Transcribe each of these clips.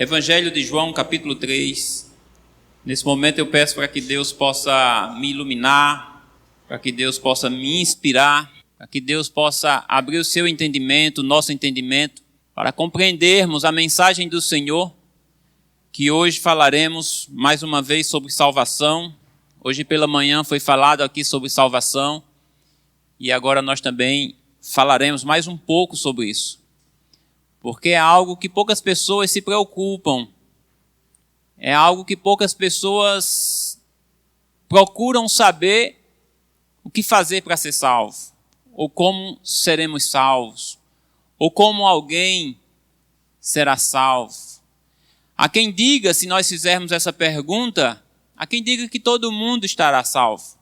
Evangelho de João, capítulo 3. Nesse momento eu peço para que Deus possa me iluminar, para que Deus possa me inspirar, para que Deus possa abrir o seu entendimento, o nosso entendimento, para compreendermos a mensagem do Senhor, que hoje falaremos mais uma vez sobre salvação. Hoje pela manhã foi falado aqui sobre salvação e agora nós também falaremos mais um pouco sobre isso. Porque é algo que poucas pessoas se preocupam. É algo que poucas pessoas procuram saber o que fazer para ser salvo. Ou como seremos salvos. Ou como alguém será salvo. Há quem diga, se nós fizermos essa pergunta, há quem diga que todo mundo estará salvo.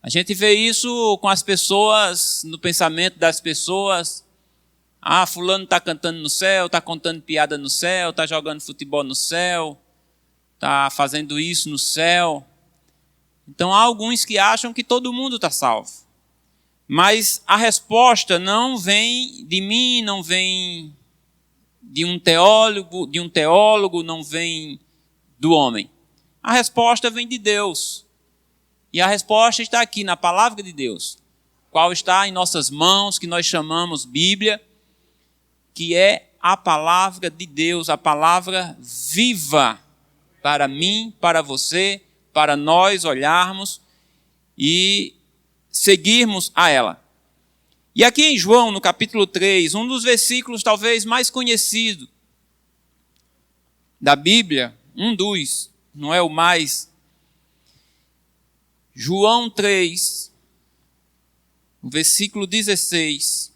A gente vê isso com as pessoas, no pensamento das pessoas. Ah, fulano está cantando no céu, está contando piada no céu, está jogando futebol no céu, está fazendo isso no céu. Então há alguns que acham que todo mundo está salvo. Mas a resposta não vem de mim, não vem de um teólogo, não vem do homem. A resposta vem de Deus. E a resposta está aqui na palavra de Deus, qual está em nossas mãos, que nós chamamos Bíblia, que é a palavra de Deus, a palavra viva para mim, para você, para nós olharmos e seguirmos a ela. E aqui em João, no capítulo 3, um dos versículos talvez mais conhecidos da Bíblia, não é o mais. João 3, o versículo 16.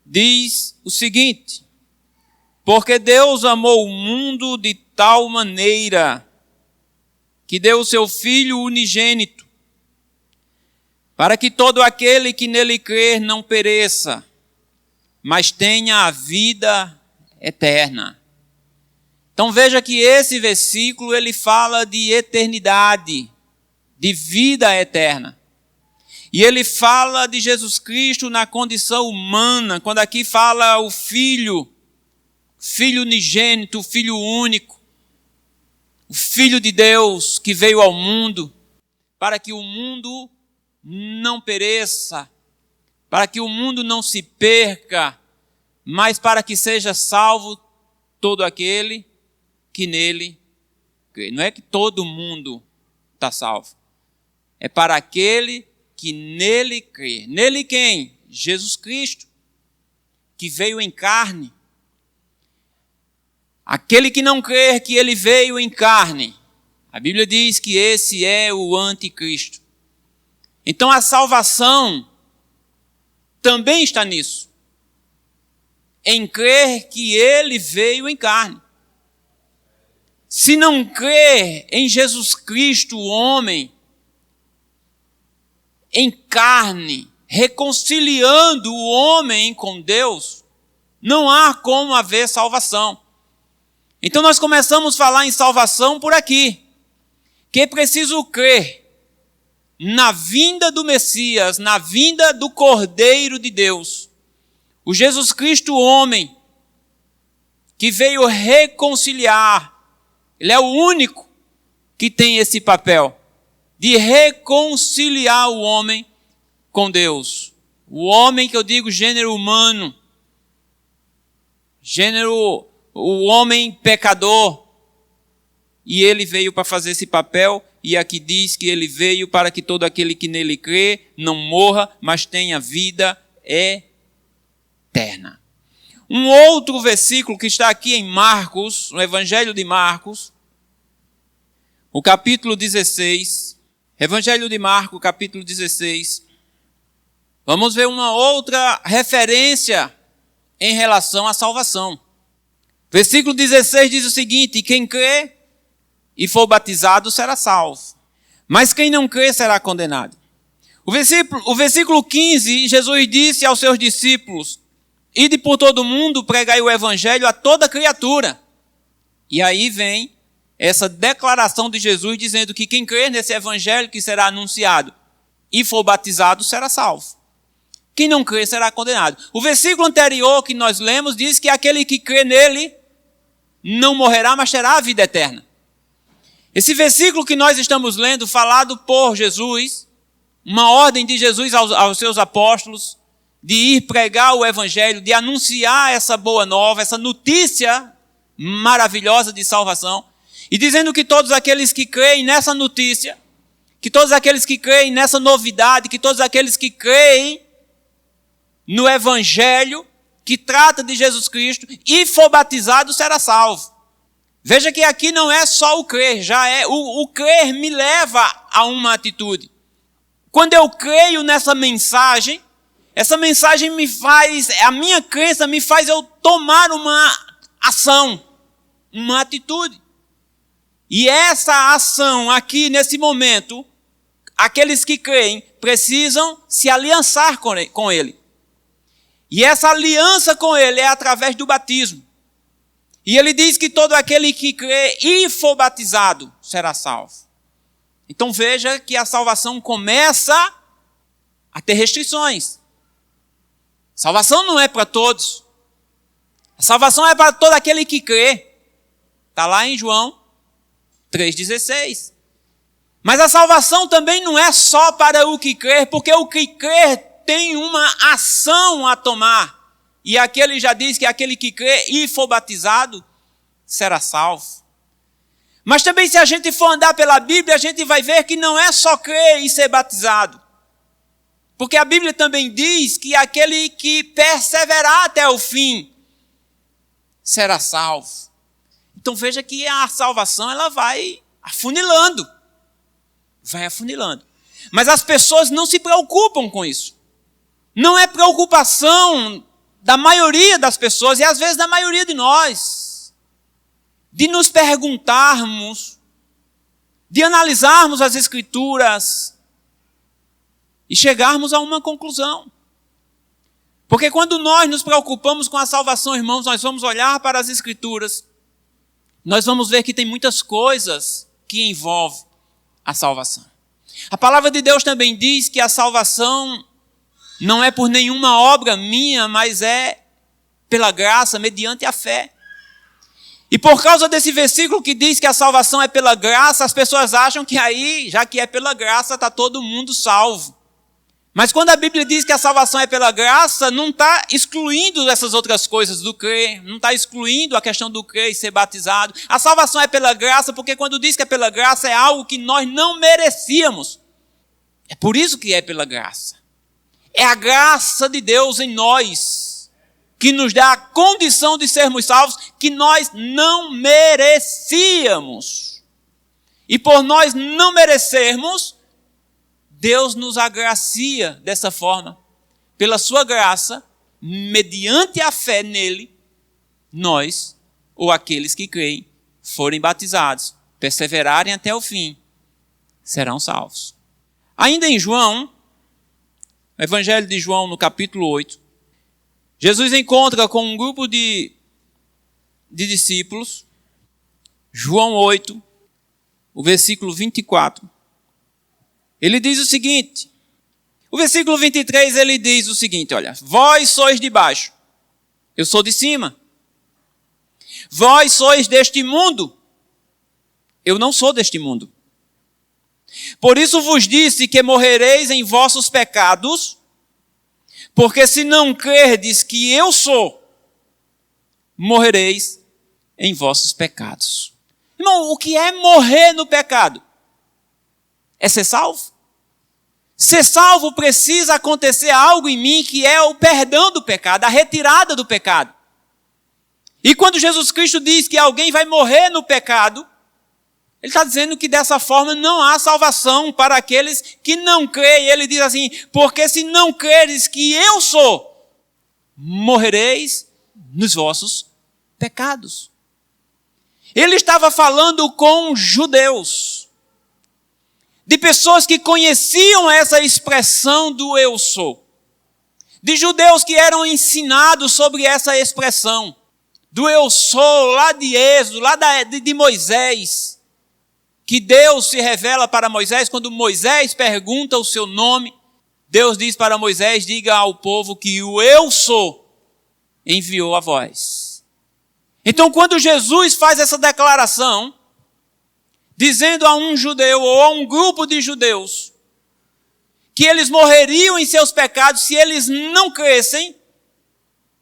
Diz o seguinte: porque Deus amou o mundo de tal maneira que deu o seu Filho unigênito, para que todo aquele que nele crer não pereça, mas tenha a vida eterna. Então veja que esse versículo ele fala de eternidade, de vida eterna. E ele fala de Jesus Cristo na condição humana, quando aqui fala o Filho unigênito, o Filho único, o Filho de Deus que veio ao mundo, para que o mundo não pereça, para que o mundo não se perca, mas para que seja salvo todo aquele que nele crê. Não é que todo mundo está salvo, é para aquele que nele crê. Nele quem? Jesus Cristo, que veio em carne. Aquele que não crer que ele veio em carne, a Bíblia diz que esse é o anticristo. Então a salvação também está nisso, em crer que ele veio em carne. Se não crer em Jesus Cristo, o homem, em carne, reconciliando o homem com Deus, não há como haver salvação. Então nós começamos a falar em salvação por aqui, que é preciso crer na vinda do Messias, na vinda do Cordeiro de Deus, o Jesus Cristo homem, que veio reconciliar. Ele é o único que tem esse papel de reconciliar o homem com Deus. O homem que eu digo gênero humano, o homem pecador. E ele veio para fazer esse papel, e aqui diz que ele veio para que todo aquele que nele crê não morra, mas tenha vida eterna. Um outro versículo que está aqui em Marcos, no Evangelho de Marcos, o capítulo 16, Evangelho de Marcos, capítulo 16. Vamos ver uma outra referência em relação à salvação. Versículo 16 diz o seguinte: quem crê e for batizado será salvo, mas quem não crê será condenado. O versículo 15, Jesus disse aos seus discípulos: ide por todo o mundo, pregai o evangelho a toda criatura. E aí vem essa declaração de Jesus dizendo que quem crer nesse evangelho que será anunciado e for batizado será salvo. Quem não crê será condenado. O versículo anterior que nós lemos diz que aquele que crê nele não morrerá, mas terá a vida eterna. Esse versículo que nós estamos lendo, falado por Jesus, uma ordem de Jesus aos seus apóstolos, de ir pregar o evangelho, de anunciar essa boa nova, essa notícia maravilhosa de salvação, e dizendo que todos aqueles que creem nessa notícia, que todos aqueles que creem nessa novidade, que todos aqueles que creem no evangelho que trata de Jesus Cristo e for batizado será salvo. Veja que aqui não é só o crer, já é o crer me leva a uma atitude. Quando eu creio nessa mensagem, essa mensagem me faz, a minha crença me faz eu tomar uma ação, uma atitude. E essa ação aqui nesse momento, aqueles que creem precisam se aliançar com ele. E essa aliança com ele é através do batismo. E ele diz que todo aquele que crê e for batizado será salvo. Então veja que a salvação começa a ter restrições. Salvação não é para todos. A salvação é para todo aquele que crê. Está lá em João 3,16. Mas a salvação também não é só para o que crê, porque o que crê tem uma ação a tomar. E aqui ele já diz que aquele que crê e for batizado será salvo. Mas também se a gente for andar pela Bíblia, a gente vai ver que não é só crer e ser batizado. Porque a Bíblia também diz que aquele que perseverar até o fim será salvo. Então veja que a salvação ela vai afunilando. Vai afunilando. Mas as pessoas não se preocupam com isso. Não é preocupação da maioria das pessoas e às vezes da maioria de nós, de nos perguntarmos, de analisarmos as Escrituras e chegarmos a uma conclusão. Porque quando nós nos preocupamos com a salvação, irmãos, nós vamos olhar para as Escrituras, nós vamos ver que tem muitas coisas que envolvem a salvação. A palavra de Deus também diz que a salvação não é por nenhuma obra minha, mas é pela graça, mediante a fé. E por causa desse versículo que diz que a salvação é pela graça, as pessoas acham que aí, já que é pela graça, está todo mundo salvo. Mas quando a Bíblia diz que a salvação é pela graça, não está excluindo essas outras coisas do crer, não está excluindo a questão do crer e ser batizado. A salvação é pela graça, porque quando diz que é pela graça, é algo que nós não merecíamos. É por isso que é pela graça. É a graça de Deus em nós, que nos dá a condição de sermos salvos, que nós não merecíamos. E por nós não merecermos, Deus nos agracia dessa forma. Pela sua graça, mediante a fé nele, nós, ou aqueles que creem, forem batizados, perseverarem até o fim, serão salvos. Ainda em João, no Evangelho de João, no capítulo 8, Jesus encontra com um grupo de discípulos, João 8, o versículo 24. Ele diz o seguinte, o versículo 23 ele diz o seguinte, olha, vós sois de baixo, eu sou de cima. Vós sois deste mundo, eu não sou deste mundo. Por isso vos disse que morrereis em vossos pecados, porque se não crerdes que eu sou, morrereis em vossos pecados. Irmão, o que é morrer no pecado? É ser salvo? Ser salvo precisa acontecer algo em mim que é o perdão do pecado, a retirada do pecado. E quando Jesus Cristo diz que alguém vai morrer no pecado, ele está dizendo que dessa forma não há salvação para aqueles que não creem. Ele diz assim, porque se não creres que eu sou, morrereis nos vossos pecados. Ele estava falando com judeus, de pessoas que conheciam essa expressão do eu sou, de judeus que eram ensinados sobre essa expressão, do eu sou, lá de Êxodo, lá de Moisés, que Deus se revela para Moisés quando Moisés pergunta o seu nome. Deus diz para Moisés, diga ao povo que o eu sou enviou a vós. Então quando Jesus faz essa declaração, dizendo a um judeu ou a um grupo de judeus que eles morreriam em seus pecados se eles não crescem,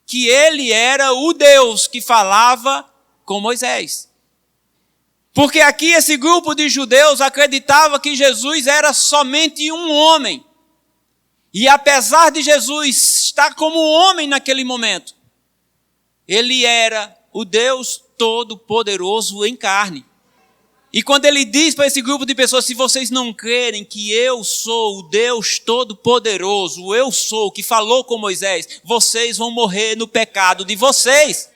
que ele era o Deus que falava com Moisés. Porque aqui esse grupo de judeus acreditava que Jesus era somente um homem. E apesar de Jesus estar como homem naquele momento, ele era o Deus Todo-Poderoso em carne. E quando ele diz para esse grupo de pessoas, se vocês não crerem que eu sou o Deus Todo-Poderoso, o eu sou, que falou com Moisés, vocês vão morrer no pecado de vocês.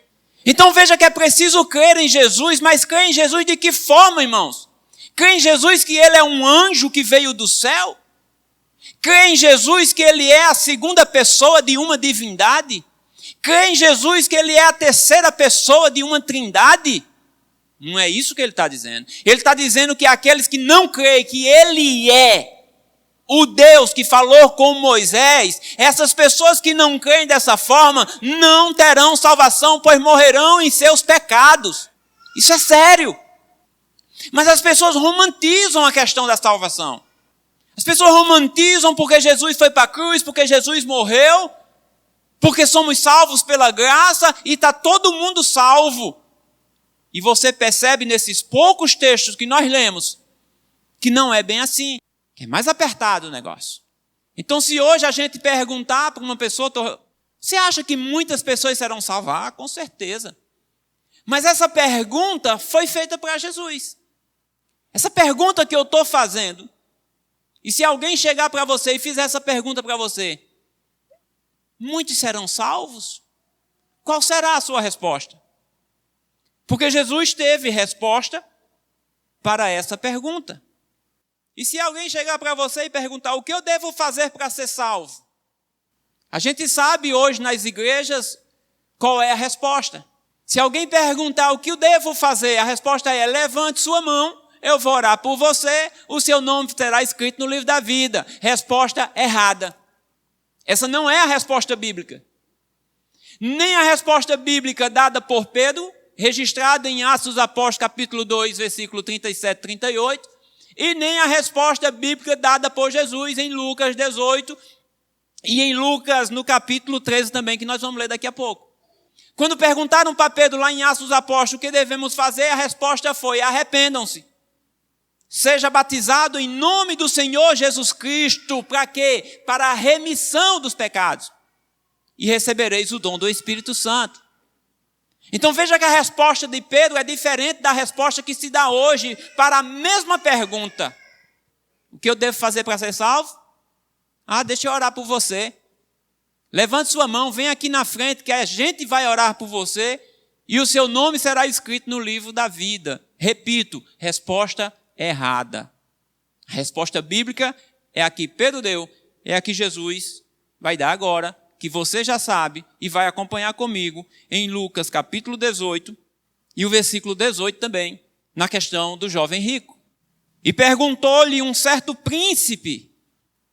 Então veja que é preciso crer em Jesus, mas crer em Jesus de que forma, irmãos? Crer em Jesus que ele é um anjo que veio do céu? Crer em Jesus que ele é a segunda pessoa de uma divindade? Crer em Jesus que ele é a terceira pessoa de uma trindade? Não é isso que ele está dizendo. Ele está dizendo que aqueles que não creem que ele é o Deus que falou com Moisés, essas pessoas que não creem dessa forma, não terão salvação, pois morrerão em seus pecados. Isso é sério. Mas as pessoas romantizam a questão da salvação. As pessoas romantizam porque Jesus foi para a cruz, porque Jesus morreu, porque somos salvos pela graça e está todo mundo salvo. E você percebe nesses poucos textos que nós lemos, que não é bem assim, que é mais apertado o negócio. Então se hoje a gente perguntar para uma pessoa, você acha que muitas pessoas serão salvas? Ah, com certeza. Mas essa pergunta foi feita para Jesus. Essa pergunta que eu estou fazendo, e se alguém chegar para você e fizer essa pergunta para você, muitos serão salvos? Qual será a sua resposta? Porque Jesus teve resposta para essa pergunta. E se alguém chegar para você e perguntar o que eu devo fazer para ser salvo? A gente sabe hoje nas igrejas qual é a resposta. Se alguém perguntar o que eu devo fazer, a resposta é: levante sua mão, eu vou orar por você, o seu nome será escrito no livro da vida. Resposta errada. Essa não é a resposta bíblica. Nem a resposta bíblica dada por Pedro, registrada em Atos dos Apóstolos, capítulo 2, versículo 37 e 38, e nem a resposta bíblica dada por Jesus em Lucas 18 e em Lucas no capítulo 13 também, que nós vamos ler daqui a pouco. Quando perguntaram para Pedro lá em Atos dos Apóstolos o que devemos fazer, a resposta foi: arrependam-se. Seja batizado em nome do Senhor Jesus Cristo. Para quê? Para a remissão dos pecados. E recebereis o dom do Espírito Santo. Então veja que a resposta de Pedro é diferente da resposta que se dá hoje para a mesma pergunta. O que eu devo fazer para ser salvo? Ah, deixa eu orar por você. Levante sua mão, vem aqui na frente que a gente vai orar por você e o seu nome será escrito no livro da vida. Repito, resposta errada. A resposta bíblica é a que Pedro deu, é a que Jesus vai dar agora, que você já sabe e vai acompanhar comigo em Lucas capítulo 18 e o versículo 18 também, na questão do jovem rico. E perguntou-lhe um certo príncipe,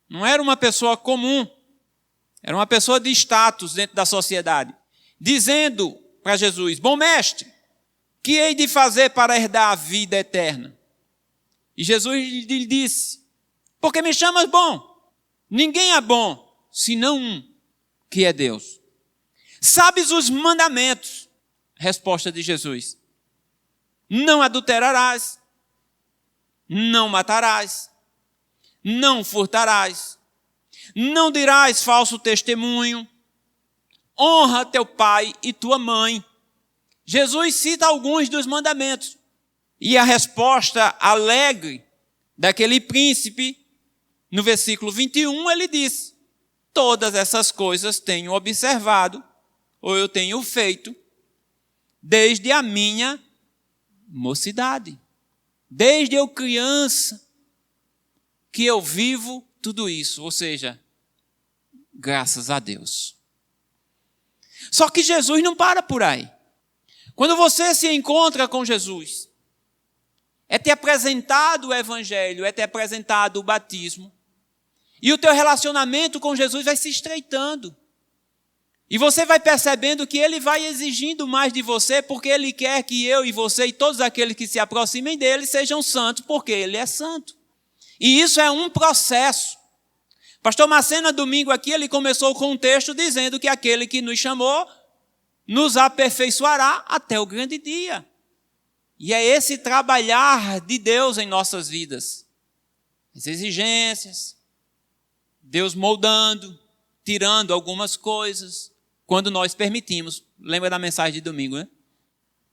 não era uma pessoa comum, era uma pessoa de status dentro da sociedade, dizendo para Jesus: bom mestre, que hei de fazer para herdar a vida eterna? E Jesus lhe disse: por que me chamas bom? Ninguém é bom, senão um, que é Deus. Sabes os mandamentos? Resposta de Jesus: não adulterarás, não matarás, não furtarás, não dirás falso testemunho, honra teu pai e tua mãe. Jesus cita alguns dos mandamentos. E a resposta alegre daquele príncipe, no versículo 21, ele diz: todas essas coisas tenho observado, ou eu tenho feito, desde a minha mocidade. Desde eu criança, que eu vivo tudo isso. Ou seja, graças a Deus. Só que Jesus não para por aí. Quando você se encontra com Jesus, é ter apresentado o evangelho, é ter apresentado o batismo, E o teu relacionamento com Jesus vai se estreitando. E você vai percebendo que Ele vai exigindo mais de você, porque Ele quer que eu e você e todos aqueles que se aproximem dEle sejam santos, porque Ele é santo. E isso é um processo. Pastor Macena, domingo aqui, ele começou com um texto dizendo que aquele que nos chamou nos aperfeiçoará até o grande dia. E é esse trabalhar de Deus em nossas vidas. As exigências, Deus moldando, tirando algumas coisas, quando nós permitimos. Lembra da mensagem de domingo, né?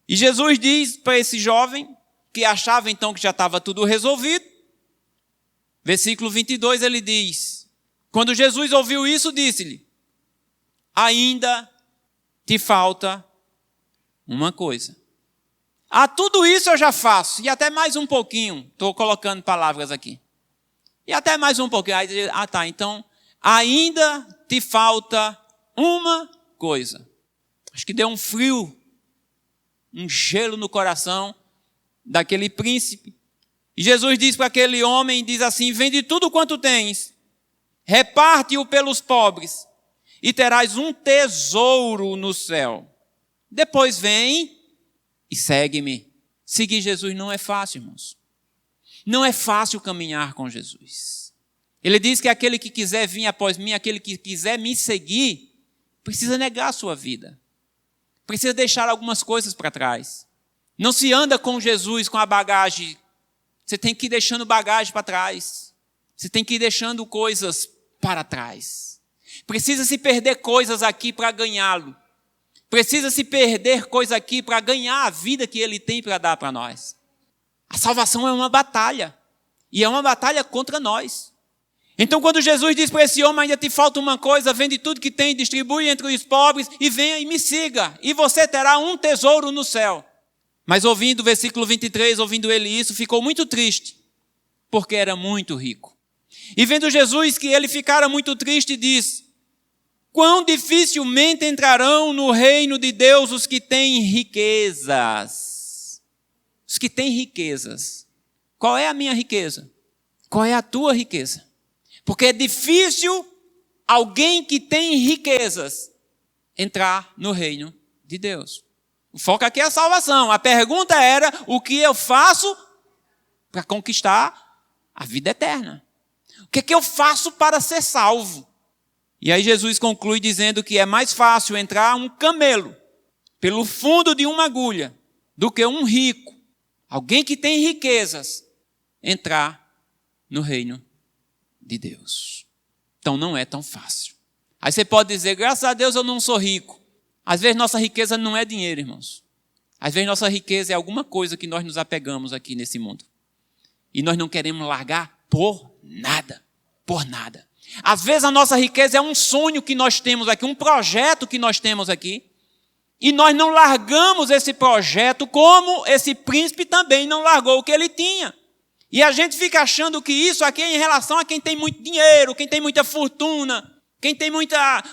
E Jesus diz para esse jovem, que achava então que já estava tudo resolvido, versículo 22, ele diz, quando Jesus ouviu isso, disse-lhe, ainda te falta uma coisa. Tudo isso eu já faço, e até mais um pouquinho, estou colocando palavras aqui. E até mais um pouquinho. Então, ainda te falta uma coisa. Acho que deu um frio, um gelo no coração daquele príncipe. E Jesus diz para aquele homem, diz assim, vende tudo quanto tens, reparte-o pelos pobres, e terás um tesouro no céu. Depois vem e segue-me. Seguir Jesus não é fácil, irmãos. Não é fácil caminhar com Jesus. Ele diz que aquele que quiser vir após mim, aquele que quiser me seguir, precisa negar a sua vida. Precisa deixar algumas coisas para trás. Não se anda com Jesus com a bagagem. Você tem que ir deixando bagagem para trás. Você tem que ir deixando coisas para trás. Precisa se perder coisas aqui para ganhá-lo. Precisa se perder coisas aqui para ganhar a vida que Ele tem para dar para nós. A salvação é uma batalha. E é uma batalha contra nós. Então quando Jesus diz para esse homem, ainda te falta uma coisa, vende tudo que tem, distribui entre os pobres e venha e me siga. E você terá um tesouro no céu. Mas ouvindo o versículo 23, ouvindo ele isso, ficou muito triste, porque era muito rico. E vendo Jesus que ele ficara muito triste, disse, quão dificilmente entrarão no reino de Deus os que têm riquezas. Os que têm riquezas. Qual é a minha riqueza? Qual é a tua riqueza? Porque é difícil alguém que tem riquezas entrar no reino de Deus. O foco aqui é a salvação. A pergunta era, o que eu faço para conquistar a vida eterna? O que é que eu faço para ser salvo? E aí Jesus conclui dizendo que é mais fácil entrar um camelo pelo fundo de uma agulha do que um rico, alguém que tem riquezas, entrar no reino de Deus. Então não é tão fácil. Aí você pode dizer, graças a Deus eu não sou rico. Às vezes nossa riqueza não é dinheiro, irmãos. Às vezes nossa riqueza é alguma coisa que nós nos apegamos aqui nesse mundo. E nós não queremos largar por nada. Por nada. Às vezes a nossa riqueza é um sonho que nós temos aqui, um projeto que nós temos aqui. E nós não largamos esse projeto como esse príncipe também não largou o que ele tinha. E a gente fica achando que isso aqui é em relação a quem tem muito dinheiro, quem tem muita fortuna, quem tem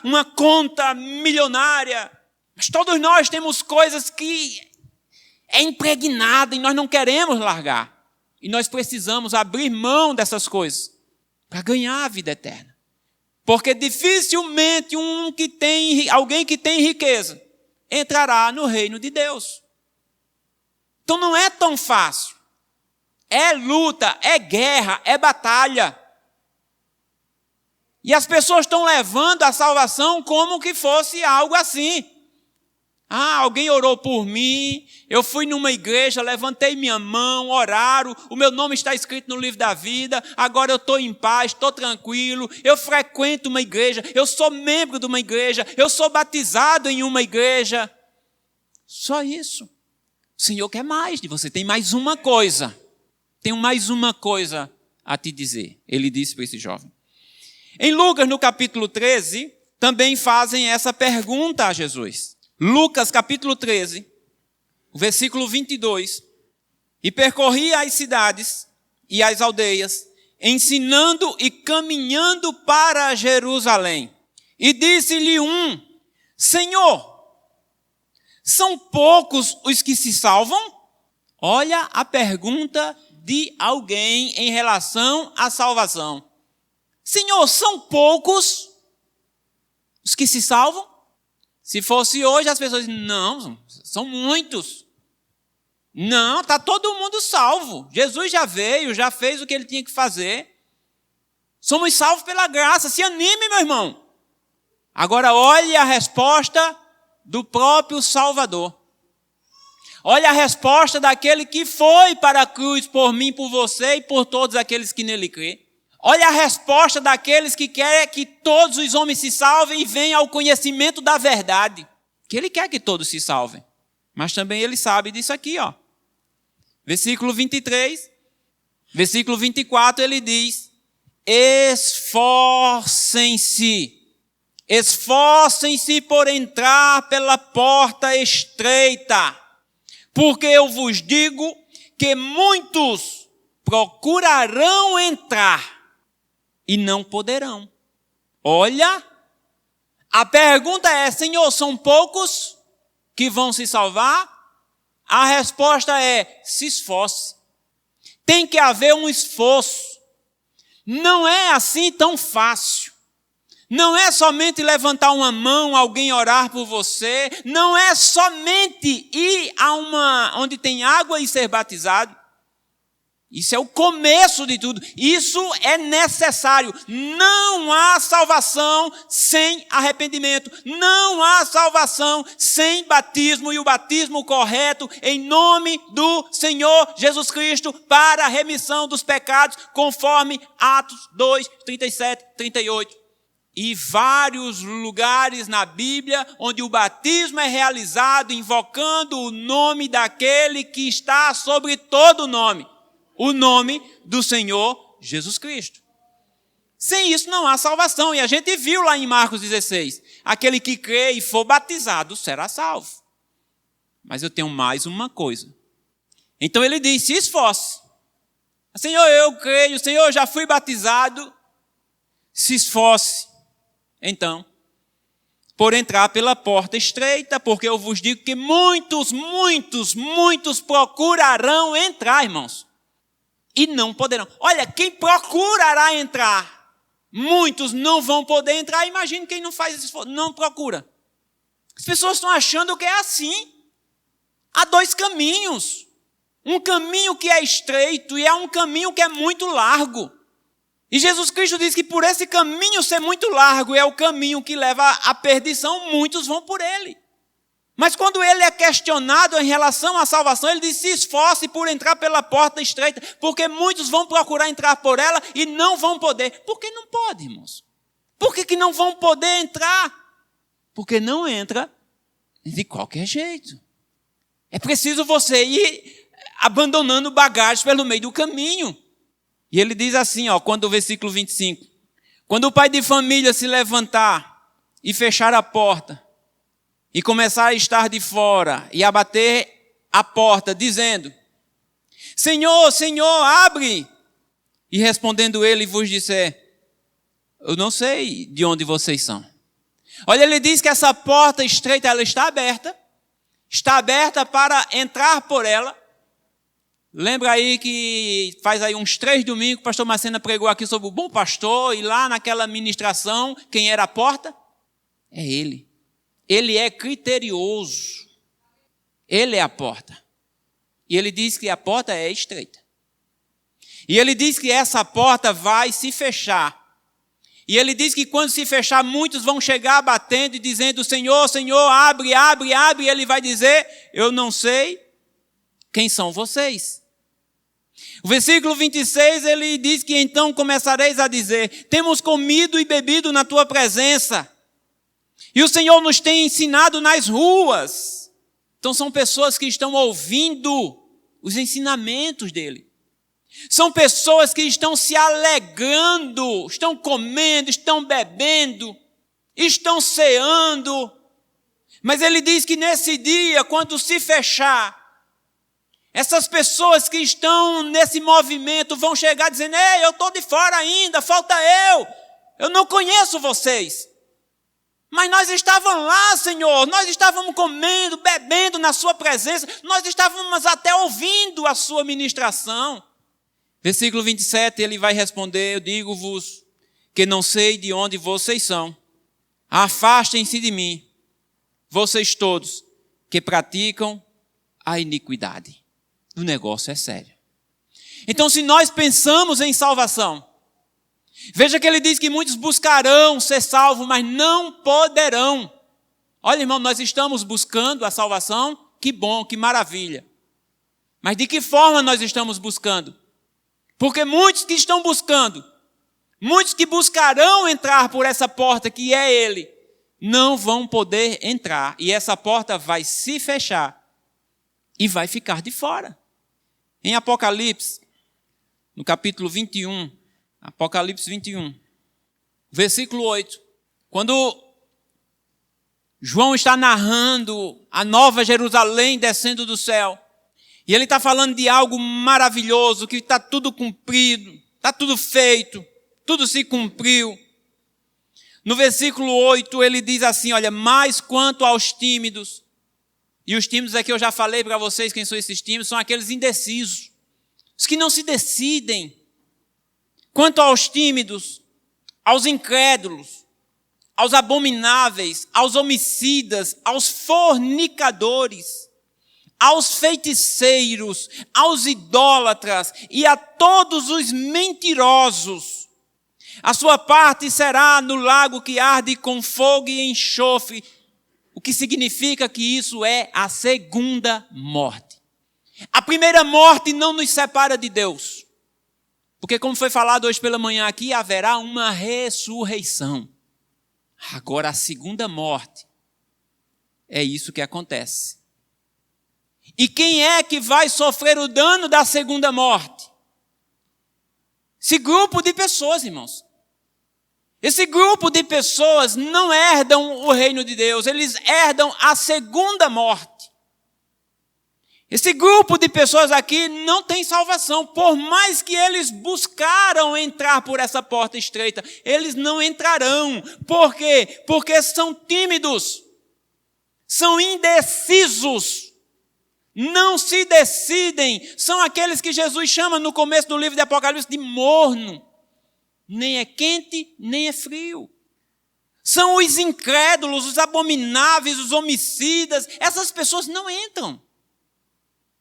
uma conta milionária. Mas todos nós temos coisas que é impregnada e nós não queremos largar. E nós precisamos abrir mão dessas coisas para ganhar a vida eterna. Porque dificilmente alguém que tem riqueza entrará no reino de Deus. Então não é tão fácil. É luta, é guerra, é batalha. E as pessoas estão levando a salvação como que fosse algo assim. Alguém orou por mim, eu fui numa igreja, levantei minha mão, oraram, o meu nome está escrito no livro da vida, agora eu estou em paz, estou tranquilo, eu frequento uma igreja, eu sou membro de uma igreja, eu sou batizado em uma igreja. Só isso. O Senhor quer mais de você, tem mais uma coisa. Tenho mais uma coisa a te dizer, ele disse para esse jovem. Em Lucas, no capítulo 13, também fazem essa pergunta a Jesus. Lucas, capítulo 13, versículo 22. E percorria as cidades e as aldeias, ensinando e caminhando para Jerusalém. E disse-lhe um, Senhor, são poucos os que se salvam? Olha a pergunta de alguém em relação à salvação. Senhor, são poucos os que se salvam? Se fosse hoje, as pessoas dizem, não, são muitos. Não, está todo mundo salvo. Jesus já veio, já fez o que ele tinha que fazer. Somos salvos pela graça. Se anime, meu irmão. Agora olhe a resposta do próprio Salvador. Olha a resposta daquele que foi para a cruz por mim, por você e por todos aqueles que nele crê. Olha a resposta daqueles que querem que todos os homens se salvem e venham ao conhecimento da verdade. Que ele quer que todos se salvem. Mas também ele sabe disso aqui, ó. Versículo 23, versículo 24, ele diz, esforcem-se por entrar pela porta estreita, porque eu vos digo que muitos procurarão entrar e não poderão. Olha, a pergunta é, Senhor, são poucos que vão se salvar? A resposta é, se esforce. Tem que haver um esforço. Não é assim tão fácil. Não é somente levantar uma mão, alguém orar por você. Não é somente ir onde tem água e ser batizado. Isso é o começo de tudo. Isso é necessário. Não há salvação sem arrependimento. Não há salvação sem batismo. E o batismo correto em nome do Senhor Jesus Cristo para a remissão dos pecados, conforme Atos 2, 37, 38. E vários lugares na Bíblia onde o batismo é realizado invocando o nome daquele que está sobre todo nome. O nome do Senhor Jesus Cristo. Sem isso não há salvação. E a gente viu lá em Marcos 16. Aquele que crê e for batizado será salvo. Mas eu tenho mais uma coisa. Então ele diz, se esforce. Senhor, eu creio. Senhor, eu já fui batizado. Se esforce. Então, por entrar pela porta estreita, porque eu vos digo que muitos procurarão entrar, irmãos. E não poderão. Olha, quem procurará entrar, muitos não vão poder entrar. Imagine quem não faz isso, não procura. As pessoas estão achando que é assim. Há dois caminhos. Um caminho que é estreito e há um caminho que é muito largo. E Jesus Cristo diz que por esse caminho ser muito largo é o caminho que leva à perdição, muitos vão por ele. Mas quando ele é questionado em relação à salvação, ele diz, se esforce por entrar pela porta estreita, porque muitos vão procurar entrar por ela e não vão poder. Por que não pode, irmãos? Por que não vão poder entrar? Porque não entra de qualquer jeito. É preciso você ir abandonando bagagem pelo meio do caminho. E ele diz assim, ó, quando o versículo 25, quando o pai de família se levantar e fechar a porta, e começar a estar de fora e a bater a porta, dizendo, Senhor, Senhor, abre. E respondendo ele vos disser, eu não sei de onde vocês são. Olha, ele diz que essa porta estreita, ela está aberta para entrar por ela. Lembra aí que faz aí uns 3 domingos, o pastor Marcena pregou aqui sobre o bom pastor, e lá naquela ministração, quem era a porta? É ele. Ele é criterioso. Ele é a porta. E ele diz que a porta é estreita. E ele diz que essa porta vai se fechar. E ele diz que quando se fechar, muitos vão chegar batendo e dizendo, Senhor, Senhor, abre, abre, abre. E ele vai dizer, eu não sei quem são vocês. O versículo 26, ele diz que então começareis a dizer, temos comido e bebido na tua presença. E o Senhor nos tem ensinado nas ruas. Então são pessoas que estão ouvindo os ensinamentos dele. São pessoas que estão se alegrando, estão comendo, estão bebendo, estão ceando. Mas ele diz que nesse dia, quando se fechar, essas pessoas que estão nesse movimento vão chegar dizendo, ei, eu estou de fora ainda, falta eu não conheço vocês. Mas nós estávamos lá, Senhor, nós estávamos comendo, bebendo na sua presença, nós estávamos até ouvindo a sua ministração. Versículo 27, ele vai responder, eu digo-vos que não sei de onde vocês são. Afastem-se de mim, vocês todos que praticam a iniquidade. O negócio é sério. Então, se nós pensamos em salvação, veja que ele diz que muitos buscarão ser salvos, mas não poderão. Olha, irmão, nós estamos buscando a salvação, que bom, que maravilha. Mas de que forma nós estamos buscando? Porque muitos que estão buscando, muitos que buscarão entrar por essa porta que é Ele, não vão poder entrar. E essa porta vai se fechar e vai ficar de fora. Em Apocalipse, no capítulo 21, Apocalipse 21, versículo 8, quando João está narrando a nova Jerusalém descendo do céu, e ele está falando de algo maravilhoso, que está tudo cumprido, está tudo feito, tudo se cumpriu. No versículo 8 ele diz assim, olha, mas quanto aos tímidos, e os tímidos aqui eu já falei para vocês quem são esses tímidos, são aqueles indecisos, os que não se decidem. Quanto aos tímidos, aos incrédulos, aos abomináveis, aos homicidas, aos fornicadores, aos feiticeiros, aos idólatras e a todos os mentirosos, a sua parte será no lago que arde com fogo e enxofre, o que significa que isso é a segunda morte. A primeira morte não nos separa de Deus, porque como foi falado hoje pela manhã aqui, haverá uma ressurreição. Agora a segunda morte, é isso que acontece. E quem é que vai sofrer o dano da segunda morte? Esse grupo de pessoas, irmãos. Esse grupo de pessoas não herdam o reino de Deus, eles herdam a segunda morte. Esse grupo de pessoas aqui não tem salvação, por mais que eles buscaram entrar por essa porta estreita, eles não entrarão. Por quê? Porque são tímidos, são indecisos, não se decidem, são aqueles que Jesus chama no começo do livro de Apocalipse de morno, nem é quente, nem é frio. São os incrédulos, os abomináveis, os homicidas, essas pessoas não entram.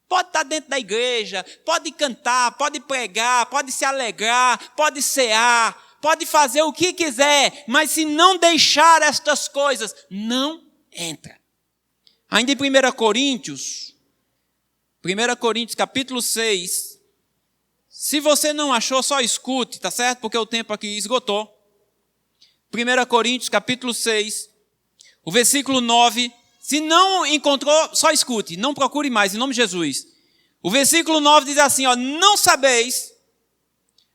Pode estar dentro da igreja, pode cantar, pode pregar, pode se alegrar, pode cear, pode fazer o que quiser, mas se não deixar estas coisas, não entra. Ainda em 1 Coríntios capítulo 6, se você não achou, só escute, tá certo? Porque o tempo aqui esgotou. 1 Coríntios capítulo 6, o versículo 9, se não encontrou, só escute, não procure mais, em nome de Jesus. O versículo 9 diz assim, ó, não sabeis,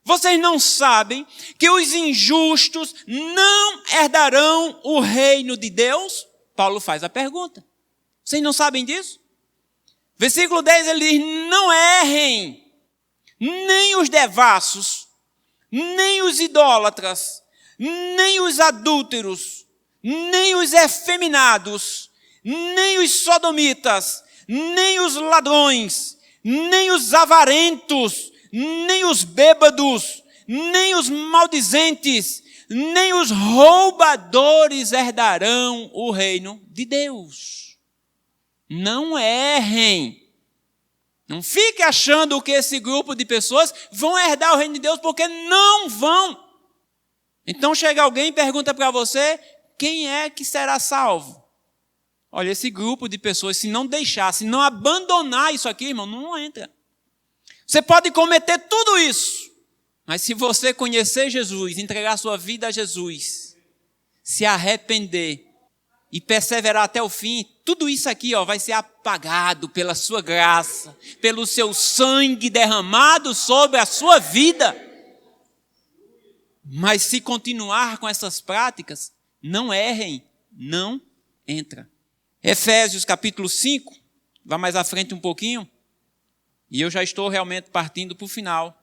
vocês não sabem que os injustos não herdarão o reino de Deus? Paulo faz a pergunta. Vocês não sabem disso? Versículo 10 ele diz, não errem, nem os devassos, nem os idólatras, nem os adúlteros, nem os efeminados, nem os sodomitas, nem os ladrões, nem os avarentos, nem os bêbados, nem os maldizentes, nem os roubadores herdarão o reino de Deus. Não errem. Não fique achando que esse grupo de pessoas vão herdar o reino de Deus, porque não vão. Então chega alguém e pergunta para você, quem é que será salvo? Olha, esse grupo de pessoas, se não deixar, se não abandonar isso aqui, irmão, não entra. Você pode cometer tudo isso, mas se você conhecer Jesus, entregar sua vida a Jesus, se arrepender e perseverar até o fim, tudo isso aqui vai ser apagado pela sua graça, pelo seu sangue derramado sobre a sua vida. Mas se continuar com essas práticas, não errem, não entra. Efésios capítulo 5, vá mais à frente um pouquinho, e eu já estou realmente partindo para o final.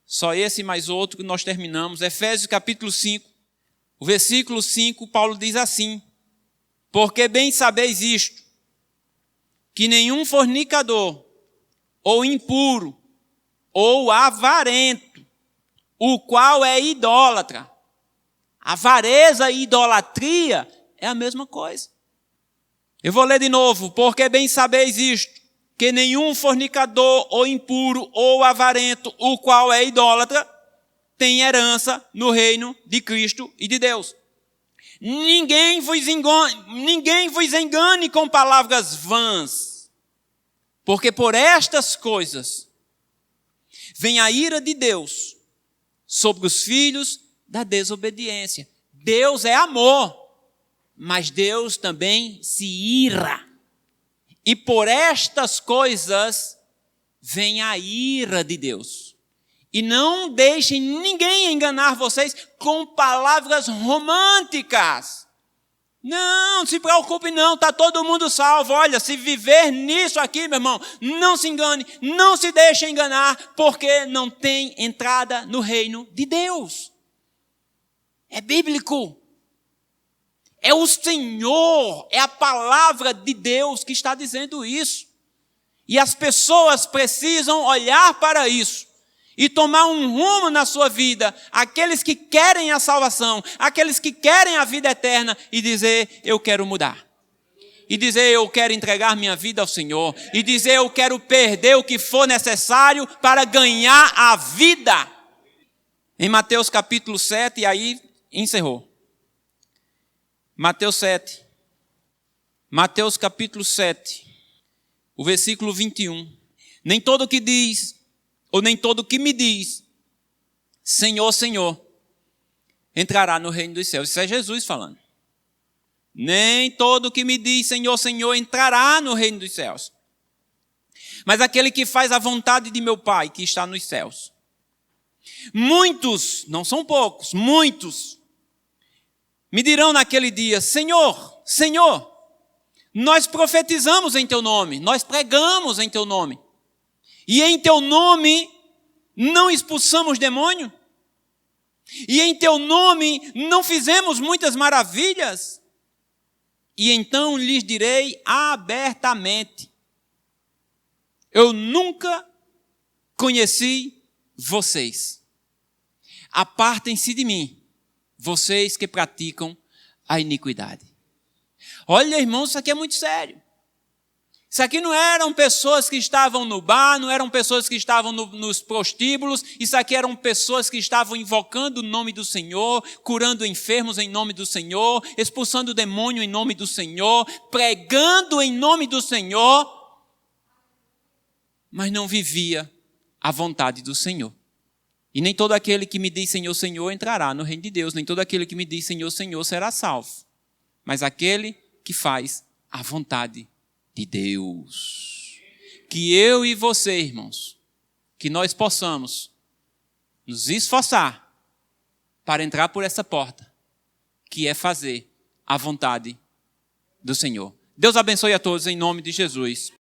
Só esse mais outro que nós terminamos. Efésios capítulo 5, o versículo 5, Paulo diz assim, porque bem sabeis isto, que nenhum fornicador, ou impuro, ou avarento, o qual é idólatra. Avareza e idolatria é a mesma coisa. Eu vou ler de novo. Porque bem sabeis isto, que nenhum fornicador ou impuro ou avarento, o qual é idólatra, tem herança no reino de Cristo e de Deus. Ninguém vos engane com palavras vãs, porque por estas coisas vem a ira de Deus sobre os filhos da desobediência. Deus é amor, mas Deus também se ira. E por estas coisas vem a ira de Deus. E não deixem ninguém enganar vocês com palavras românticas. Não se preocupe não, está todo mundo salvo. Olha, se viver nisso aqui, meu irmão, não se engane, não se deixe enganar, porque não tem entrada no reino de Deus. É bíblico. É o Senhor, é a palavra de Deus que está dizendo isso. E as pessoas precisam olhar para isso e tomar um rumo na sua vida. Aqueles que querem a salvação, aqueles que querem a vida eterna e dizer, eu quero mudar. E dizer, eu quero entregar minha vida ao Senhor. E dizer, eu quero perder o que for necessário para ganhar a vida. Em Mateus capítulo 7, e aí encerrou. Mateus 7. Mateus capítulo 7. O versículo 21. Nem todo que diz, ou nem todo que me diz, Senhor, Senhor, entrará no reino dos céus. Isso é Jesus falando. Nem todo que me diz, Senhor, Senhor, entrará no reino dos céus. Mas aquele que faz a vontade de meu Pai, que está nos céus. Muitos, não são poucos, muitos, me dirão naquele dia, Senhor, Senhor, nós profetizamos em Teu nome, nós pregamos em Teu nome. E em Teu nome não expulsamos demônio? E em Teu nome não fizemos muitas maravilhas? E então lhes direi abertamente, eu nunca conheci vocês. Apartem-se de mim, vocês que praticam a iniquidade. Olha, irmãos, isso aqui é muito sério. Isso aqui não eram pessoas que estavam no bar, não eram pessoas que estavam nos prostíbulos, isso aqui eram pessoas que estavam invocando o nome do Senhor, curando enfermos em nome do Senhor, expulsando o demônio em nome do Senhor, pregando em nome do Senhor, mas não vivia a vontade do Senhor. E nem todo aquele que me diz Senhor, Senhor entrará no reino de Deus, nem todo aquele que me diz Senhor, Senhor será salvo, mas aquele que faz a vontade de Deus. Que eu e você, irmãos, que nós possamos nos esforçar para entrar por essa porta, que é fazer a vontade do Senhor. Deus abençoe a todos em nome de Jesus.